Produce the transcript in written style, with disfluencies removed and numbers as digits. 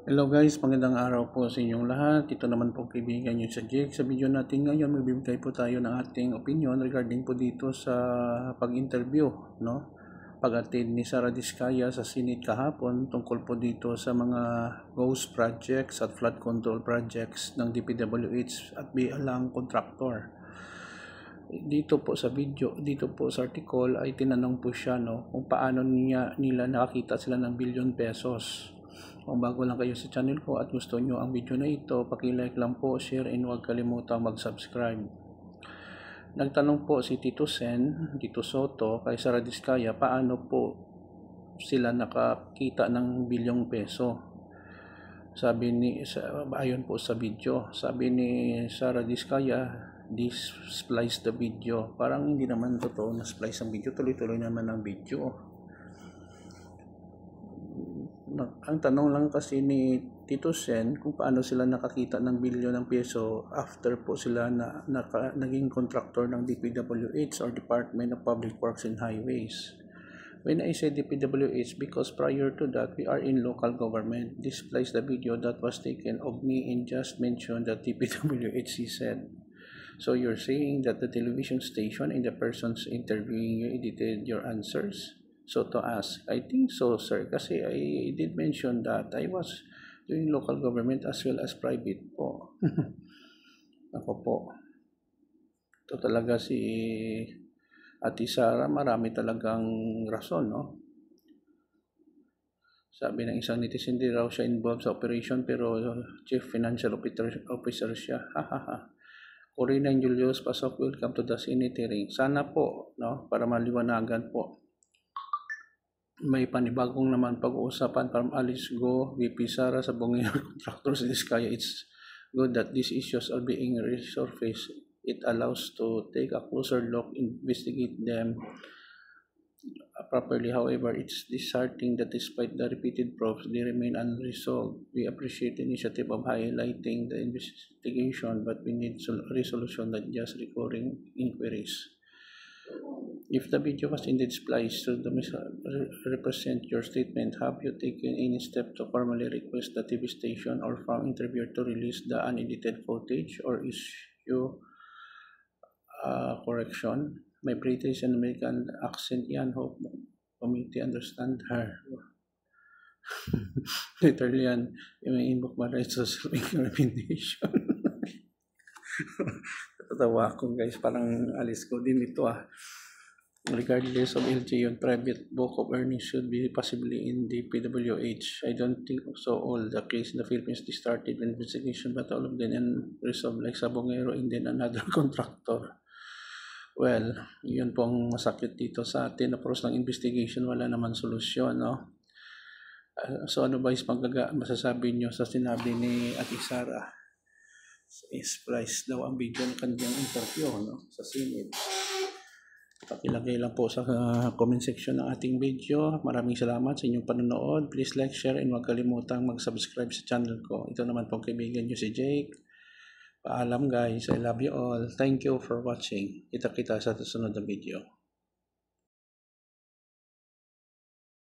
Hello guys, magandang araw po sa inyong lahat. Ito naman po kaibigan nyo sa Jake. Sa video natin ngayon, magbibigay po tayo ng ating opinion regarding po dito sa pag-interview, no? Pag-attend ni Sara Diskaya sa Senate kahapon tungkol po dito sa mga ghost projects at flood control projects ng DPWH at bilang contractor. Dito po sa video, dito po sa article ay tinanong po siya, no, kung paano nila nakakita sila ng billion pesos. Kung bago lang kayo sa channel ko at gusto nyo ang video na ito, paki-like lang po, share, and huwag kalimutang mag-subscribe. Nagtanong po si Tito Sen, Tito Soto, kay Sara Diskaya, paano po sila nakakita ng bilyong peso. Sabi ni, ayon po sa video, sabi ni Sara Diskaya, this splice the video. Parang hindi naman totoo na splice ang video, tuloy-tuloy naman ang video. Ang tanong lang kasi ni Tito Sen kung paano sila nakakita ng bilyon ng peso after po sila naging contractor ng DPWH or Department of Public Works and Highways. When I say DPWH, because prior to that we are in local government. This plays the video that was taken of me and just mentioned that DPWH said. So you're saying that the television station and the persons interviewing you edited your answers? So to ask, I think so, sir, kasi I did mention that I was doing local government as well as private po. Ako po. Ito talaga si Ate Sara, marami talagang rason, no? Sabi ng isang netizen, hindi raw siya involved sa operation pero chief financial officer siya. Hahaha. Corina and Julius, pasok, welcome to the Senate hearing. Sana po, no, para maliwanagan po. May panibagong naman pag-uusapan from Alice Go, VP Sara sa Bongero Contractors Diskaya. It's good that these issues are being resurfaced. It allows to take a closer look, investigate them properly. However, it's disheartening that despite the repeated probes, they remain unresolved. We appreciate the initiative of highlighting the investigation, but we need resolution, not just recurring inquiries. If the video was indeed spliced to represent your statement, have you taken any step to formally request the TV station or farm interviewer to release the unedited footage or issue correction? My British and American accent yan, hope committee understand her. Literally yan, yung inbox ba rin sa recommendation. Tatawa ako guys, parang alis ko din ito Regardless of LGU, private book of earnings should be possibly in the PWH. I don't think so. All the case in the Philippines, they started investigation, but all of them unresolved, like sa Bongero and then another contractor. Well, yun pong masakit dito sa atin. Approach ng investigation, wala naman solusyon, no? So ano ba is masasabi nyo sa sinabi ni Ate Sara? Is price daw ang video ng kanyang interview, no? Sa Senate. Pakilagay lang po sa comment section ng ating video. Maraming salamat sa inyong panonood. Please like, share, and huwag kalimutang mag-subscribe sa channel ko. Ito naman po kaibigan nyo si Jake. Paalam guys. I love you all. Thank you for watching. Kita-kita sa susunod na video.